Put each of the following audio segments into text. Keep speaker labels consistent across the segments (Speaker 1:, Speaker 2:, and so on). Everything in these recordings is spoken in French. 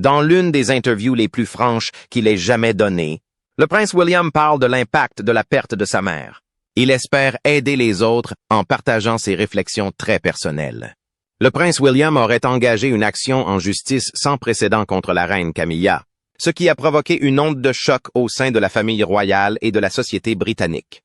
Speaker 1: Dans l'une des interviews les plus franches qu'il ait jamais données, le prince William parle de l'impact de la perte de sa mère. Il espère aider les autres en partageant ses réflexions très personnelles. Le prince William aurait engagé une action en justice sans précédent contre la reine Camilla, ce qui a provoqué une onde de choc au sein de la famille royale et de la société britannique.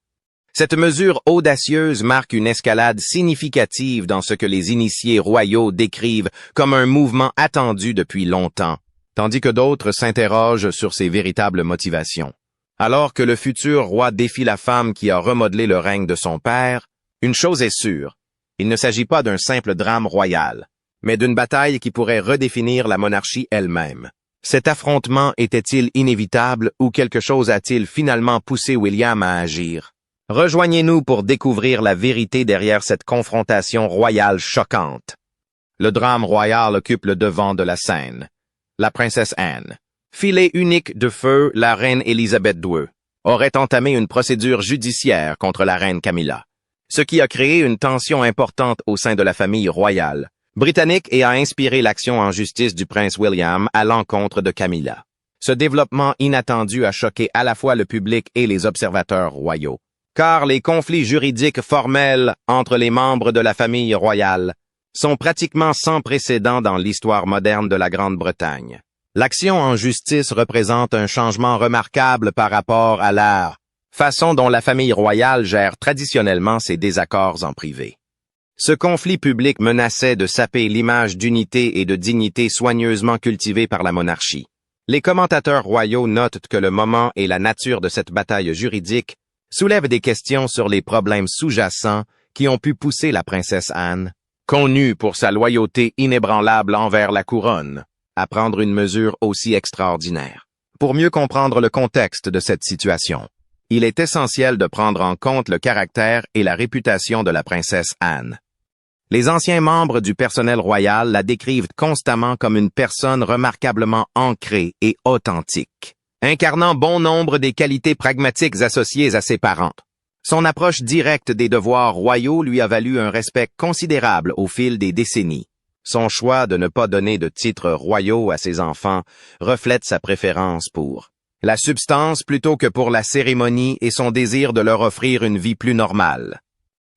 Speaker 1: Cette mesure audacieuse marque une escalade significative dans ce que les initiés royaux décrivent comme un mouvement attendu depuis longtemps, tandis que d'autres s'interrogent sur ses véritables motivations. Alors que le futur roi défie la femme qui a remodelé le règne de son père, une chose est sûre, il ne s'agit pas d'un simple drame royal, mais d'une bataille qui pourrait redéfinir la monarchie elle-même. Cet affrontement était-il inévitable ou quelque chose a-t-il finalement poussé William à agir? Rejoignez-nous pour découvrir la vérité derrière cette confrontation royale choquante. Le drame royal occupe le devant de la scène. La princesse Anne, filet unique de feu, la reine Élisabeth II, aurait entamé une procédure judiciaire contre la reine Camilla, ce qui a créé une tension importante au sein de la famille royale britannique et a inspiré l'action en justice du prince William à l'encontre de Camilla. Ce développement inattendu a choqué à la fois le public et les observateurs royaux, car les conflits juridiques formels entre les membres de la famille royale sont pratiquement sans précédent dans l'histoire moderne de la Grande-Bretagne. L'action en justice représente un changement remarquable par rapport à la façon dont la famille royale gère traditionnellement ses désaccords en privé. Ce conflit public menaçait de saper l'image d'unité et de dignité soigneusement cultivée par la monarchie. Les commentateurs royaux notent que le moment et la nature de cette bataille juridique soulèvent des questions sur les problèmes sous-jacents qui ont pu pousser la princesse Anne, connue pour sa loyauté inébranlable envers la couronne, à prendre une mesure aussi extraordinaire. Pour mieux comprendre le contexte de cette situation, il est essentiel de prendre en compte le caractère et la réputation de la princesse Anne. Les anciens membres du personnel royal la décrivent constamment comme une personne remarquablement ancrée et authentique, incarnant bon nombre des qualités pragmatiques associées à ses parents. Son approche directe des devoirs royaux lui a valu un respect considérable au fil des décennies. Son choix de ne pas donner de titres royaux à ses enfants reflète sa préférence pour la substance plutôt que pour la cérémonie et son désir de leur offrir une vie plus normale.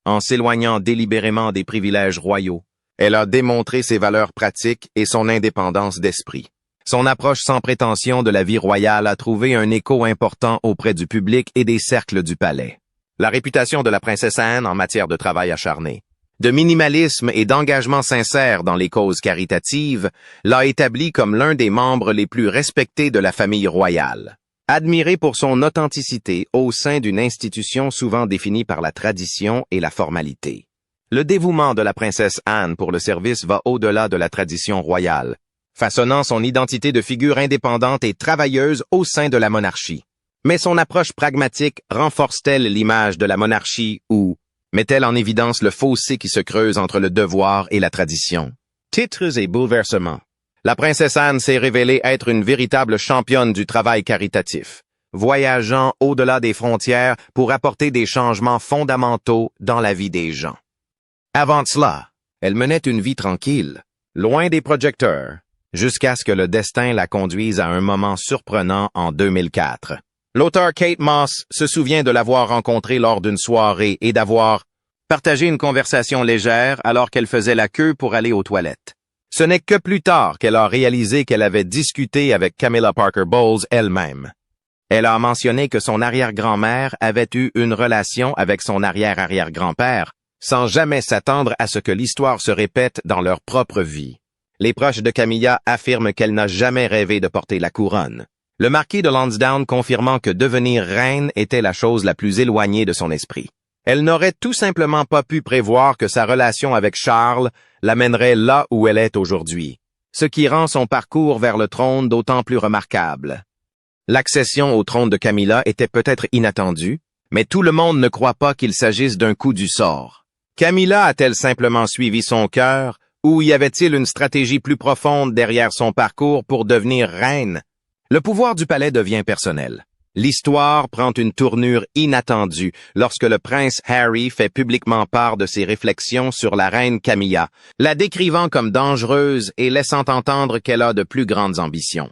Speaker 1: En s'éloignant délibérément des privilèges royaux, elle a démontré ses valeurs pratiques et son indépendance d'esprit. Son approche sans prétention de la vie royale a trouvé un écho important auprès du public et des cercles du palais. La réputation de la princesse Anne en matière de travail acharné, de minimalisme et d'engagement sincère dans les causes caritatives l'a établi comme l'un des membres les plus respectés de la famille royale. Admiré pour son authenticité au sein d'une institution souvent définie par la tradition et la formalité. Le dévouement de la princesse Anne pour le service va au-delà de la tradition royale, façonnant son identité de figure indépendante et travailleuse au sein de la monarchie. Mais son approche pragmatique renforce-t-elle l'image de la monarchie ou met-elle en évidence le fossé qui se creuse entre le devoir et la tradition? Titres et bouleversements. La princesse Anne s'est révélée être une véritable championne du travail caritatif, voyageant au-delà des frontières pour apporter des changements fondamentaux dans la vie des gens. Avant cela, elle menait une vie tranquille, loin des projecteurs, jusqu'à ce que le destin la conduise à un moment surprenant en 2004. L'auteur Kate Moss se souvient de l'avoir rencontrée lors d'une soirée et d'avoir partagé une conversation légère alors qu'elle faisait la queue pour aller aux toilettes. Ce n'est que plus tard qu'elle a réalisé qu'elle avait discuté avec Camilla Parker Bowles elle-même. Elle a mentionné que son arrière-grand-mère avait eu une relation avec son arrière-arrière-grand-père, sans jamais s'attendre à ce que l'histoire se répète dans leur propre vie. Les proches de Camilla affirment qu'elle n'a jamais rêvé de porter la couronne. Le marquis de Lansdowne confirmant que devenir reine était la chose la plus éloignée de son esprit. Elle n'aurait tout simplement pas pu prévoir que sa relation avec Charles l'amènerait là où elle est aujourd'hui, ce qui rend son parcours vers le trône d'autant plus remarquable. L'accession au trône de Camilla était peut-être inattendue, mais tout le monde ne croit pas qu'il s'agisse d'un coup du sort. Camilla a-t-elle simplement suivi son cœur, ou y avait-il une stratégie plus profonde derrière son parcours pour devenir reine? Le pouvoir du palais devient personnel. L'histoire prend une tournure inattendue lorsque le prince Harry fait publiquement part de ses réflexions sur la reine Camilla, la décrivant comme dangereuse et laissant entendre qu'elle a de plus grandes ambitions.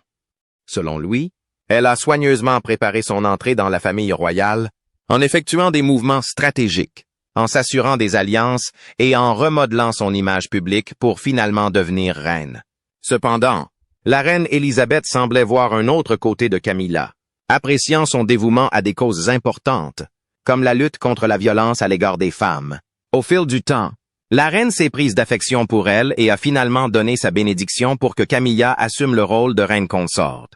Speaker 1: Selon lui, elle a soigneusement préparé son entrée dans la famille royale en effectuant des mouvements stratégiques, en s'assurant des alliances et en remodelant son image publique pour finalement devenir reine. Cependant, la reine Élisabeth semblait voir un autre côté de Camilla, appréciant son dévouement à des causes importantes, comme la lutte contre la violence à l'égard des femmes. Au fil du temps, la reine s'est prise d'affection pour elle et a finalement donné sa bénédiction pour que Camilla assume le rôle de reine consorte.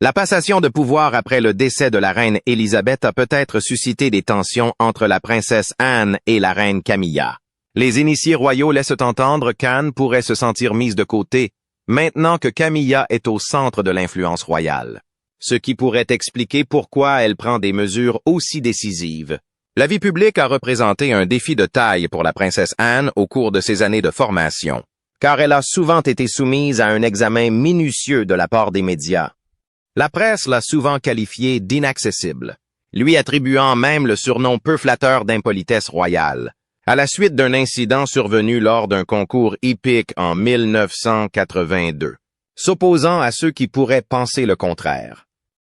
Speaker 1: La passation de pouvoir après le décès de la reine Élisabeth a peut-être suscité des tensions entre la princesse Anne et la reine Camilla. Les initiés royaux laissent entendre qu'Anne pourrait se sentir mise de côté, maintenant que Camilla est au centre de l'influence royale, ce qui pourrait expliquer pourquoi elle prend des mesures aussi décisives. La vie publique a représenté un défi de taille pour la princesse Anne au cours de ses années de formation, car elle a souvent été soumise à un examen minutieux de la part des médias. La presse l'a souvent qualifiée d'inaccessible, lui attribuant même le surnom peu flatteur d'impolitesse royale, à la suite d'un incident survenu lors d'un concours hippique en 1982, s'opposant à ceux qui pourraient penser le contraire.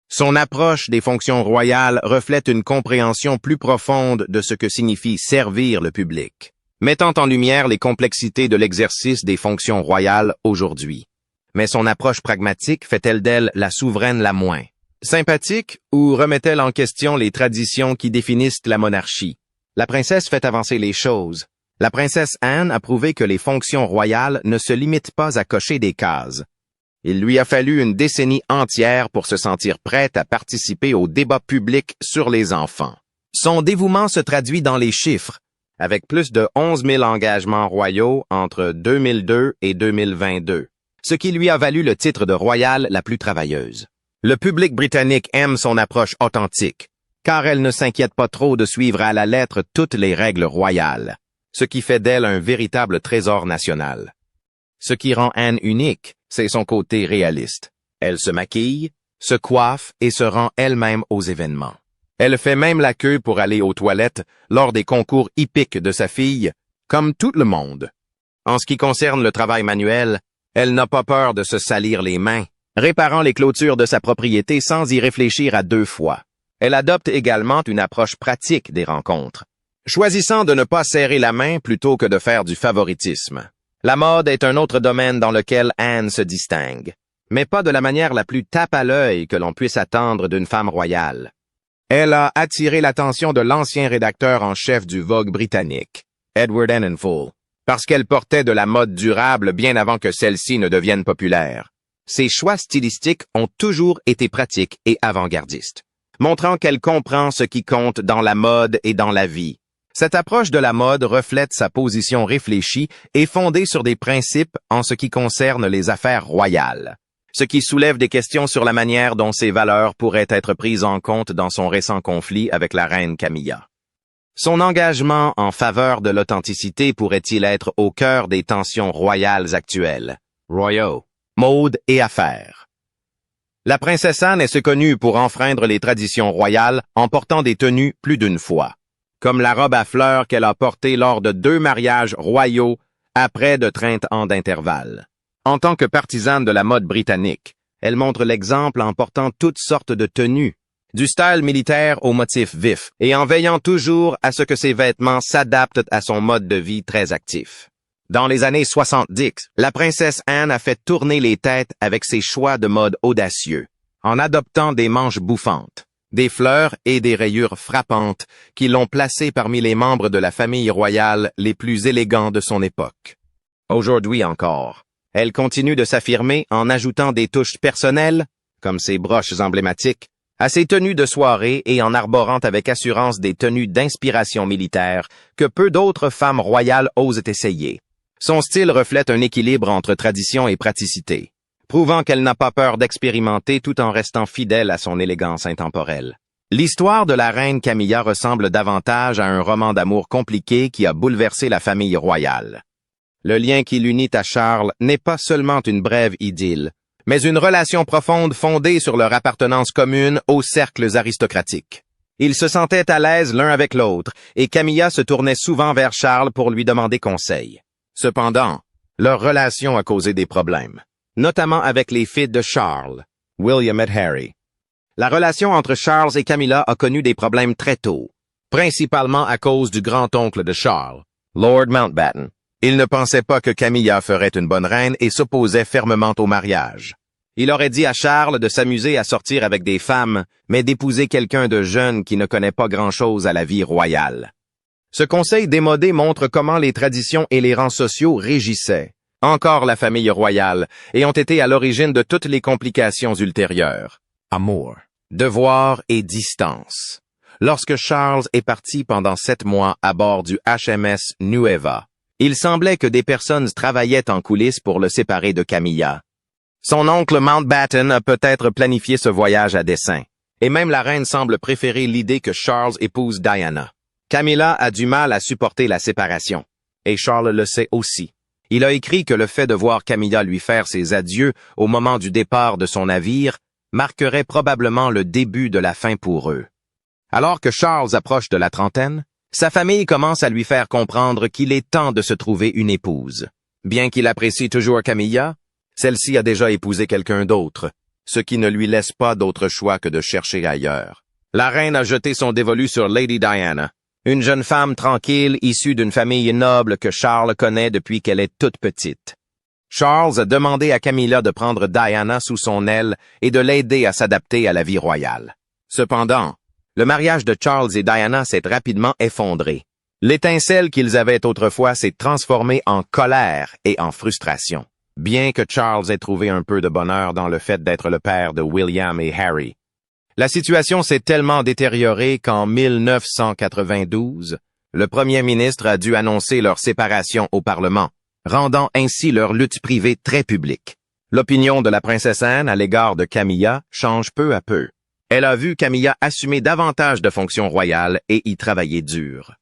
Speaker 1: Son approche des fonctions royales reflète une compréhension plus profonde de ce que signifie servir le public, mettant en lumière les complexités de l'exercice des fonctions royales aujourd'hui. Mais son approche pragmatique fait-elle d'elle la souveraine la moins sympathique ou remet-elle en question les traditions qui définissent la monarchie? La princesse fait avancer les choses. La princesse Anne a prouvé que les fonctions royales ne se limitent pas à cocher des cases. Il lui a fallu une décennie entière pour se sentir prête à participer au débat public sur les enfants. Son dévouement se traduit dans les chiffres, avec plus de 11 000 engagements royaux entre 2002 et 2022, ce qui lui a valu le titre de royale la plus travailleuse. Le public britannique aime son approche authentique, car elle ne s'inquiète pas trop de suivre à la lettre toutes les règles royales, ce qui fait d'elle un véritable trésor national. Ce qui rend Anne unique, c'est son côté réaliste. Elle se maquille, se coiffe et se rend elle-même aux événements. Elle fait même la queue pour aller aux toilettes lors des concours hippiques de sa fille, comme tout le monde. En ce qui concerne le travail manuel, elle n'a pas peur de se salir les mains, réparant les clôtures de sa propriété sans y réfléchir à deux fois. Elle adopte également une approche pratique des rencontres, choisissant de ne pas serrer la main plutôt que de faire du favoritisme. La mode est un autre domaine dans lequel Anne se distingue, mais pas de la manière la plus tape à l'œil que l'on puisse attendre d'une femme royale. Elle a attiré l'attention de l'ancien rédacteur en chef du Vogue britannique, Edward Enninful, parce qu'elle portait de la mode durable bien avant que celle-ci ne devienne populaire. Ses choix stylistiques ont toujours été pratiques et avant-gardistes, montrant qu'elle comprend ce qui compte dans la mode et dans la vie. Cette approche de la mode reflète sa position réfléchie et fondée sur des principes en ce qui concerne les affaires royales, ce qui soulève des questions sur la manière dont ces valeurs pourraient être prises en compte dans son récent conflit avec la reine Camilla. Son engagement en faveur de l'authenticité pourrait-il être au cœur des tensions royales actuelles? Royaux, mode et affaires. La princesse Anne est connue pour enfreindre les traditions royales en portant des tenues plus d'une fois, comme la robe à fleurs qu'elle a portée lors de 2 mariages royaux à près de 30 ans d'intervalle. En tant que partisane de la mode britannique, elle montre l'exemple en portant toutes sortes de tenues, du style militaire aux motifs vifs, et en veillant toujours à ce que ses vêtements s'adaptent à son mode de vie très actif. Dans les années 70, la princesse Anne a fait tourner les têtes avec ses choix de mode audacieux, en adoptant des manches bouffantes, des fleurs et des rayures frappantes qui l'ont placée parmi les membres de la famille royale les plus élégants de son époque. Aujourd'hui encore, elle continue de s'affirmer en ajoutant des touches personnelles, comme ses broches emblématiques, à ses tenues de soirée et en arborant avec assurance des tenues d'inspiration militaire que peu d'autres femmes royales osent essayer. Son style reflète un équilibre entre tradition et praticité, prouvant qu'elle n'a pas peur d'expérimenter tout en restant fidèle à son élégance intemporelle. L'histoire de la reine Camilla ressemble davantage à un roman d'amour compliqué qui a bouleversé la famille royale. Le lien qui l'unit à Charles n'est pas seulement une brève idylle, mais une relation profonde fondée sur leur appartenance commune aux cercles aristocratiques. Ils se sentaient à l'aise l'un avec l'autre, et Camilla se tournait souvent vers Charles pour lui demander conseil. Cependant, leur relation a causé des problèmes, notamment avec les filles de Charles, William et Harry. La relation entre Charles et Camilla a connu des problèmes très tôt, principalement à cause du grand-oncle de Charles, Lord Mountbatten. Il ne pensait pas que Camilla ferait une bonne reine et s'opposait fermement au mariage. Il aurait dit à Charles de s'amuser à sortir avec des femmes, mais d'épouser quelqu'un de jeune qui ne connaît pas grand-chose à la vie royale. Ce conseil démodé montre comment les traditions et les rangs sociaux régissaient encore la famille royale et ont été à l'origine de toutes les complications ultérieures. Amour, devoir et distance. Lorsque Charles est parti pendant 7 mois à bord du HMS Nueva, il semblait que des personnes travaillaient en coulisses pour le séparer de Camilla. Son oncle Mountbatten a peut-être planifié ce voyage à dessein, et même la reine semble préférer l'idée que Charles épouse Diana. Camilla a du mal à supporter la séparation, et Charles le sait aussi. Il a écrit que le fait de voir Camilla lui faire ses adieux au moment du départ de son navire marquerait probablement le début de la fin pour eux. Alors que Charles approche de la trentaine, sa famille commence à lui faire comprendre qu'il est temps de se trouver une épouse. Bien qu'il apprécie toujours Camilla, celle-ci a déjà épousé quelqu'un d'autre, ce qui ne lui laisse pas d'autre choix que de chercher ailleurs. La reine a jeté son dévolu sur Lady Diana, une jeune femme tranquille issue d'une famille noble que Charles connaît depuis qu'elle est toute petite. Charles a demandé à Camilla de prendre Diana sous son aile et de l'aider à s'adapter à la vie royale. Cependant, le mariage de Charles et Diana s'est rapidement effondré. L'étincelle qu'ils avaient autrefois s'est transformée en colère et en frustration. Bien que Charles ait trouvé un peu de bonheur dans le fait d'être le père de William et Harry, la situation s'est tellement détériorée qu'en 1992, le premier ministre a dû annoncer leur séparation au Parlement, rendant ainsi leur lutte privée très publique. L'opinion de la princesse Anne à l'égard de Camilla change peu à peu. Elle a vu Camilla assumer davantage de fonctions royales et y travailler dur.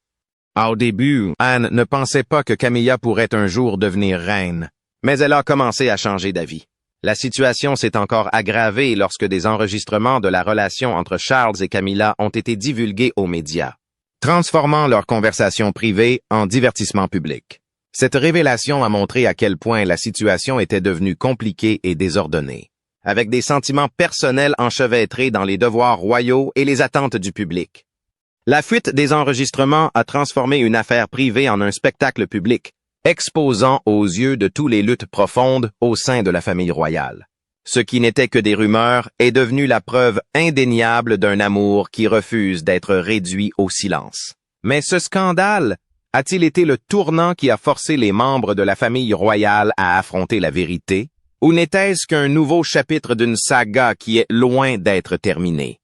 Speaker 1: Au début, Anne ne pensait pas que Camilla pourrait un jour devenir reine, mais elle a commencé à changer d'avis. La situation s'est encore aggravée lorsque des enregistrements de la relation entre Charles et Camilla ont été divulgués aux médias, transformant leur conversation privée en divertissement public. Cette révélation a montré à quel point la situation était devenue compliquée et désordonnée, avec des sentiments personnels enchevêtrés dans les devoirs royaux et les attentes du public. La fuite des enregistrements a transformé une affaire privée en un spectacle public, exposant aux yeux de tous les luttes profondes au sein de la famille royale. Ce qui n'était que des rumeurs est devenu la preuve indéniable d'un amour qui refuse d'être réduit au silence. Mais ce scandale a-t-il été le tournant qui a forcé les membres de la famille royale à affronter la vérité, ou n'était-ce qu'un nouveau chapitre d'une saga qui est loin d'être terminée?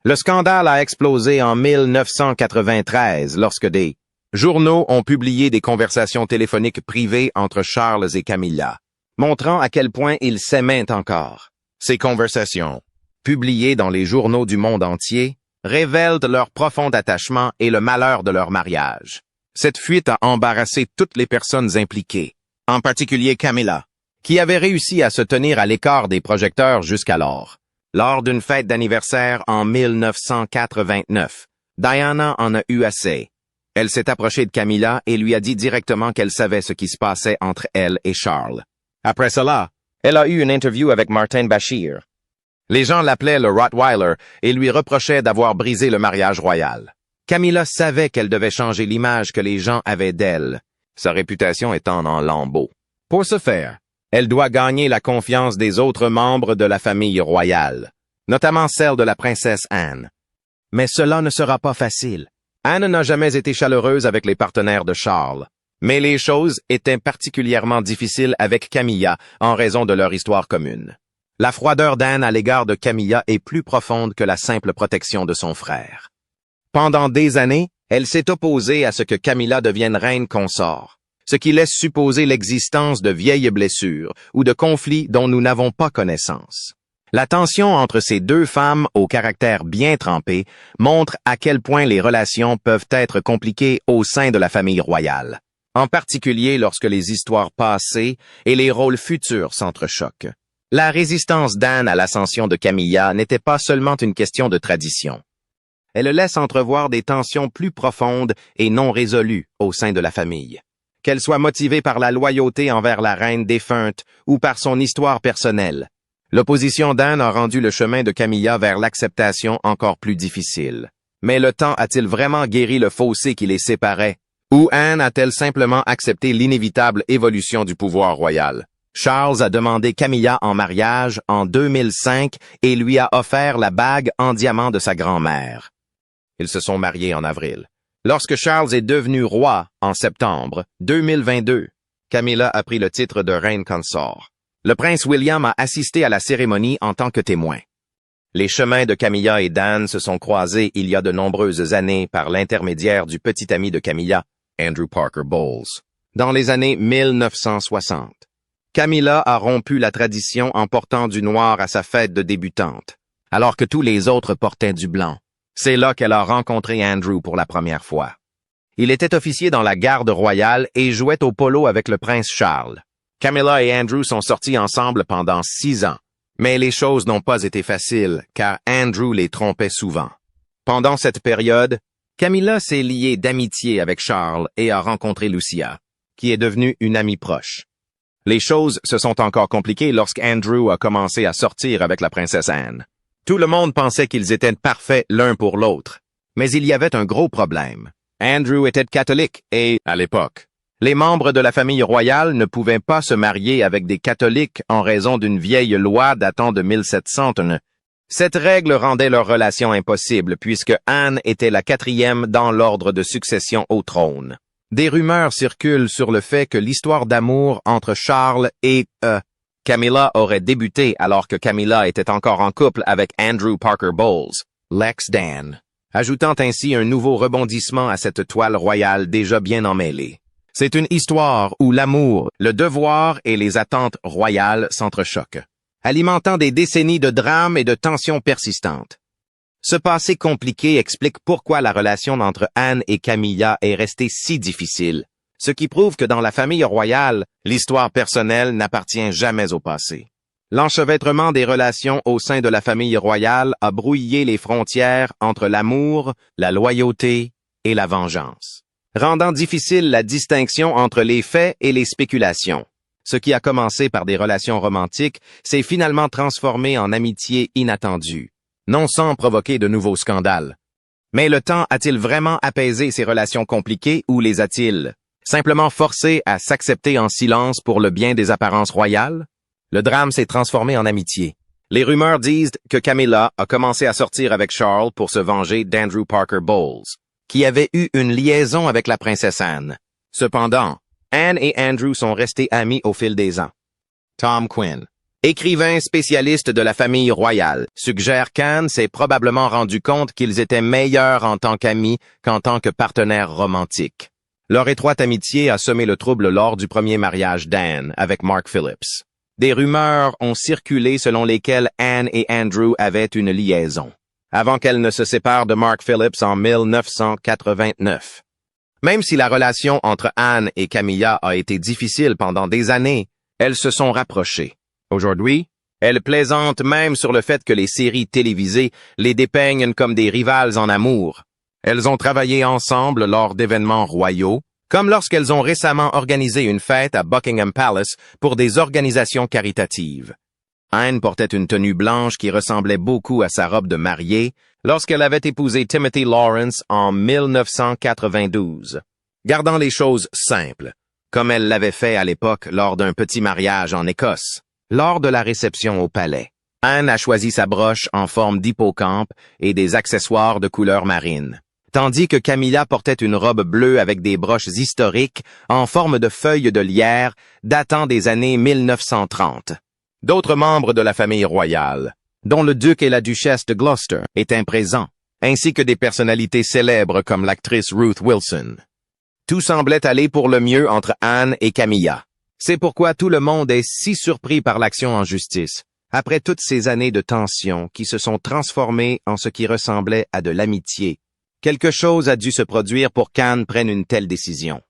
Speaker 1: Le scandale a explosé en 1993 lorsque des journaux ont publié des conversations téléphoniques privées entre Charles et Camilla, montrant à quel point ils s'aimaient encore. Ces conversations, publiées dans les journaux du monde entier, révèlent leur profond attachement et le malheur de leur mariage. Cette fuite a embarrassé toutes les personnes impliquées, en particulier Camilla, qui avait réussi à se tenir à l'écart des projecteurs jusqu'alors. Lors d'une fête d'anniversaire en 1989, Diana en a eu assez. Elle s'est approchée de Camilla et lui a dit directement qu'elle savait ce qui se passait entre elle et Charles. Après cela, elle a eu une interview avec Martin Bashir. Les gens l'appelaient le Rottweiler et lui reprochaient d'avoir brisé le mariage royal. Camilla savait qu'elle devait changer l'image que les gens avaient d'elle, sa réputation étant en lambeaux. Pour ce faire, elle doit gagner la confiance des autres membres de la famille royale, notamment celle de la princesse Anne. Mais cela ne sera pas facile. Anne n'a jamais été chaleureuse avec les partenaires de Charles, mais les choses étaient particulièrement difficiles avec Camilla en raison de leur histoire commune. La froideur d'Anne à l'égard de Camilla est plus profonde que la simple protection de son frère. Pendant des années, elle s'est opposée à ce que Camilla devienne reine consort, ce qui laisse supposer l'existence de vieilles blessures ou de conflits dont nous n'avons pas connaissance. La tension entre ces deux femmes au caractère bien trempé montre à quel point les relations peuvent être compliquées au sein de la famille royale, en particulier lorsque les histoires passées et les rôles futurs s'entrechoquent. La résistance d'Anne à l'ascension de Camilla n'était pas seulement une question de tradition. Elle laisse entrevoir des tensions plus profondes et non résolues au sein de la famille. Qu'elle soit motivée par la loyauté envers la reine défunte ou par son histoire personnelle, l'opposition d'Anne a rendu le chemin de Camilla vers l'acceptation encore plus difficile. Mais le temps a-t-il vraiment guéri le fossé qui les séparait? Ou Anne a-t-elle simplement accepté l'inévitable évolution du pouvoir royal? Charles a demandé Camilla en mariage en 2005 et lui a offert la bague en diamant de sa grand-mère. Ils se sont mariés en avril. Lorsque Charles est devenu roi en septembre 2022, Camilla a pris le titre de reine consort. Le prince William a assisté à la cérémonie en tant que témoin. Les chemins de Camilla et d'Anne se sont croisés il y a de nombreuses années par l'intermédiaire du petit ami de Camilla, Andrew Parker Bowles. Dans les années 1960, Camilla a rompu la tradition en portant du noir à sa fête de débutante, alors que tous les autres portaient du blanc. C'est là qu'elle a rencontré Andrew pour la première fois. Il était officier dans la garde royale et jouait au polo avec le prince Charles. Camilla et Andrew sont sortis ensemble pendant 6 ans. Mais les choses n'ont pas été faciles, car Andrew les trompait souvent. Pendant cette période, Camilla s'est liée d'amitié avec Charles et a rencontré Lucia, qui est devenue une amie proche. Les choses se sont encore compliquées lorsqu'Andrew a commencé à sortir avec la princesse Anne. Tout le monde pensait qu'ils étaient parfaits l'un pour l'autre, mais il y avait un gros problème. Andrew était catholique et, à l'époque, les membres de la famille royale ne pouvaient pas se marier avec des catholiques en raison d'une vieille loi datant de 1701. Cette règle rendait leur relation impossible puisque Anne était la 4e dans l'ordre de succession au trône. Des rumeurs circulent sur le fait que l'histoire d'amour entre Charles et Camilla aurait débuté alors que Camilla était encore en couple avec Andrew Parker Bowles, l'ex-Dan, ajoutant ainsi un nouveau rebondissement à cette toile royale déjà bien emmêlée. C'est une histoire où l'amour, le devoir et les attentes royales s'entrechoquent, alimentant des décennies de drames et de tensions persistantes. Ce passé compliqué explique pourquoi la relation entre Anne et Camilla est restée si difficile, ce qui prouve que dans la famille royale, l'histoire personnelle n'appartient jamais au passé. L'enchevêtrement des relations au sein de la famille royale a brouillé les frontières entre l'amour, la loyauté et la vengeance, rendant difficile la distinction entre les faits et les spéculations. Ce qui a commencé par des relations romantiques s'est finalement transformé en amitié inattendue, non sans provoquer de nouveaux scandales. Mais le temps a-t-il vraiment apaisé ces relations compliquées ou les a-t-il simplement forcés à s'accepter en silence pour le bien des apparences royales? Le drame s'est transformé en amitié. Les rumeurs disent que Camilla a commencé à sortir avec Charles pour se venger d'Andrew Parker Bowles, qui avait eu une liaison avec la princesse Anne. Cependant, Anne et Andrew sont restés amis au fil des ans. Tom Quinn, écrivain spécialiste de la famille royale, suggère qu'Anne s'est probablement rendu compte qu'ils étaient meilleurs en tant qu'amis qu'en tant que partenaires romantiques. Leur étroite amitié a semé le trouble lors du premier mariage d'Anne avec Mark Phillips. Des rumeurs ont circulé selon lesquelles Anne et Andrew avaient une liaison, avant qu'elle ne se sépare de Mark Phillips en 1989. Même si la relation entre Anne et Camilla a été difficile pendant des années, elles se sont rapprochées. Aujourd'hui, elles plaisantent même sur le fait que les séries télévisées les dépeignent comme des rivales en amour. Elles ont travaillé ensemble lors d'événements royaux, comme lorsqu'elles ont récemment organisé une fête à Buckingham Palace pour des organisations caritatives. Anne portait une tenue blanche qui ressemblait beaucoup à sa robe de mariée lorsqu'elle avait épousé Timothy Lawrence en 1992, gardant les choses simples, comme elle l'avait fait à l'époque lors d'un petit mariage en Écosse. Lors de la réception au palais, Anne a choisi sa broche en forme d'hippocampe et des accessoires de couleur marine, tandis que Camilla portait une robe bleue avec des broches historiques en forme de feuilles de lierre datant des années 1930. D'autres membres de la famille royale, dont le duc et la duchesse de Gloucester, étaient présents, ainsi que des personnalités célèbres comme l'actrice Ruth Wilson. Tout semblait aller pour le mieux entre Anne et Camilla. C'est pourquoi tout le monde est si surpris par l'action en justice, après toutes ces années de tension qui se sont transformées en ce qui ressemblait à de l'amitié. Quelque chose a dû se produire pour qu'Anne prenne une telle décision.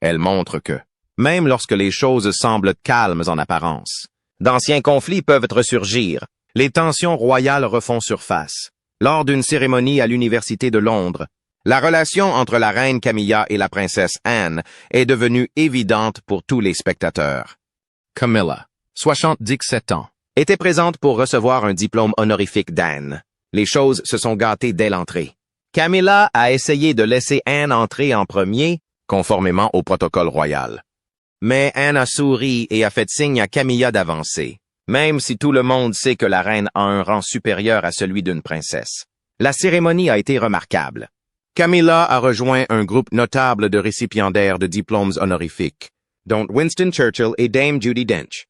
Speaker 1: Elle montre que, même lorsque les choses semblent calmes en apparence, D'anciens conflits peuvent ressurgir. Les tensions royales refont surface. Lors d'une cérémonie à l'Université de Londres, la relation entre la reine Camilla et la princesse Anne est devenue évidente pour tous les spectateurs. Camilla, 77 ans, était présente pour recevoir un diplôme honorifique d'Anne. Les choses se sont gâtées dès l'entrée. Camilla a essayé de laisser Anne entrer en premier, conformément au protocole royal. Mais Anne a souri et a fait signe à Camilla d'avancer, même si tout le monde sait que la reine a un rang supérieur à celui d'une princesse. La cérémonie a été remarquable. Camilla a rejoint un groupe notable de récipiendaires de diplômes honorifiques, dont Winston Churchill et Dame Judi Dench.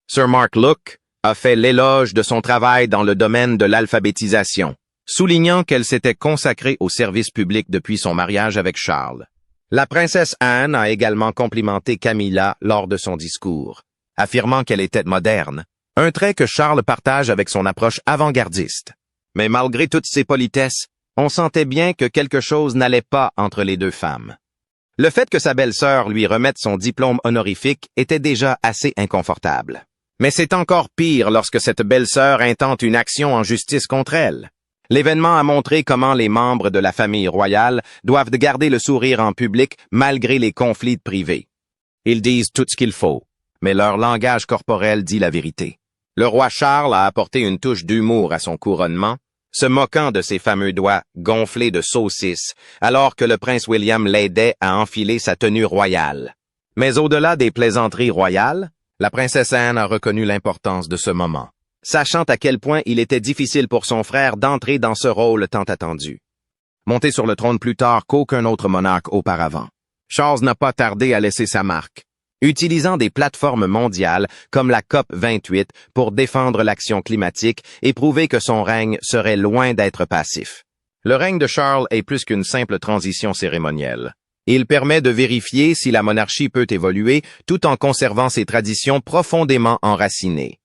Speaker 1: Sir Mark Locke a fait l'éloge de son travail dans le domaine de l'alphabétisation, soulignant qu'elle s'était consacrée au service public depuis son mariage avec Charles. La princesse Anne a également complimenté Camilla lors de son discours, affirmant qu'elle était moderne, un trait que Charles partage avec son approche avant-gardiste. Mais malgré toutes ces politesses, on sentait bien que quelque chose n'allait pas entre les deux femmes. Le fait que sa belle-sœur lui remette son diplôme honorifique était déjà assez inconfortable. Mais c'est encore pire lorsque cette belle-sœur intente une action en justice contre elle. L'événement a montré comment les membres de la famille royale doivent garder le sourire en public malgré les conflits privés. Ils disent tout ce qu'il faut, mais leur langage corporel dit la vérité. Le roi Charles a apporté une touche d'humour à son couronnement, se moquant de ses fameux doigts gonflés de saucisses, alors que le prince William l'aidait à enfiler sa tenue royale. Mais au-delà des plaisanteries royales, la princesse Anne a reconnu l'importance de ce moment, sachant à quel point il était difficile pour son frère d'entrer dans ce rôle tant attendu. Monté sur le trône plus tard qu'aucun autre monarque auparavant, Charles n'a pas tardé à laisser sa marque, utilisant des plateformes mondiales comme la COP28 pour défendre l'action climatique et prouver que son règne serait loin d'être passif. Le règne de Charles est plus qu'une simple transition cérémonielle. Il permet de vérifier si la monarchie peut évoluer tout en conservant ses traditions profondément enracinées.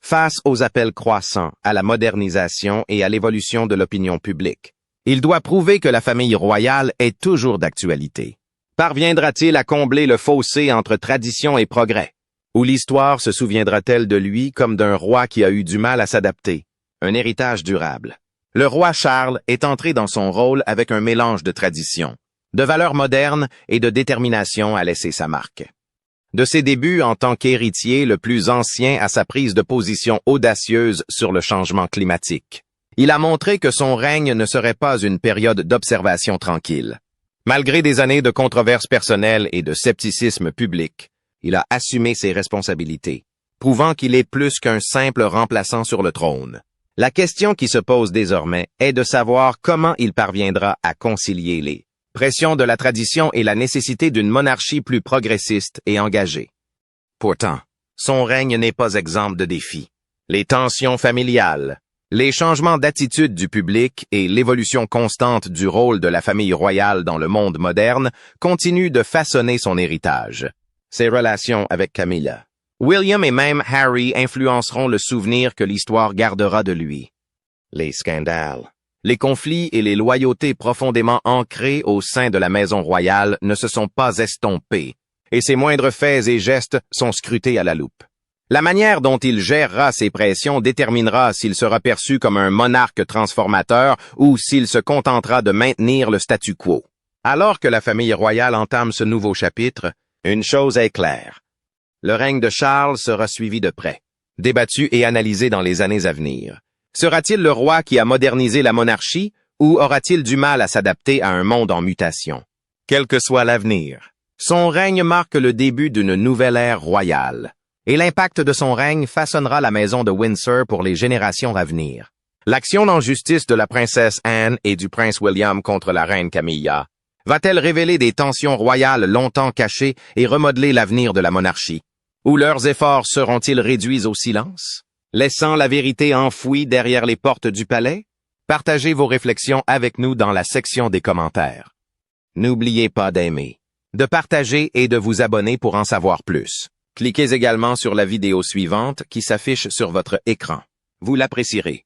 Speaker 1: Face aux appels croissants à la modernisation et à l'évolution de l'opinion publique, il doit prouver que la famille royale est toujours d'actualité. Parviendra-t-il à combler le fossé entre tradition et progrès? Ou l'histoire se souviendra-t-elle de lui comme d'un roi qui a eu du mal à s'adapter? Un héritage durable. Le roi Charles est entré dans son rôle avec un mélange de traditions, de valeurs modernes et de détermination à laisser sa marque. De ses débuts en tant qu'héritier le plus ancien à sa prise de position audacieuse sur le changement climatique, il a montré que son règne ne serait pas une période d'observation tranquille. Malgré des années de controverses personnelles et de scepticisme public, il a assumé ses responsabilités, prouvant qu'il est plus qu'un simple remplaçant sur le trône. La question qui se pose désormais est de savoir comment il parviendra à concilier les pressions de la tradition et la nécessité d'une monarchie plus progressiste et engagée. Pourtant, son règne n'est pas exempt de défis. Les tensions familiales, les changements d'attitude du public et l'évolution constante du rôle de la famille royale dans le monde moderne continuent de façonner son héritage. Ses relations avec Camilla, William et même Harry influenceront le souvenir que l'histoire gardera de lui. Les scandales, les conflits et les loyautés profondément ancrées au sein de la maison royale ne se sont pas estompés, et ses moindres faits et gestes sont scrutés à la loupe. La manière dont il gérera ces pressions déterminera s'il sera perçu comme un monarque transformateur ou s'il se contentera de maintenir le statu quo. Alors que la famille royale entame ce nouveau chapitre, une chose est claire. Le règne de Charles sera suivi de près, débattu et analysé dans les années à venir. Sera-t-il le roi qui a modernisé la monarchie ou aura-t-il du mal à s'adapter à un monde en mutation? Quel que soit l'avenir, son règne marque le début d'une nouvelle ère royale. Et l'impact de son règne façonnera la maison de Windsor pour les générations à venir. L'action en justice de la princesse Anne et du prince William contre la reine Camilla va-t-elle révéler des tensions royales longtemps cachées et remodeler l'avenir de la monarchie? Ou leurs efforts seront-ils réduits au silence, laissant la vérité enfouie derrière les portes du palais? Partagez vos réflexions avec nous dans la section des commentaires. N'oubliez pas d'aimer, de partager et de vous abonner pour en savoir plus. Cliquez également sur la vidéo suivante qui s'affiche sur votre écran. Vous l'apprécierez.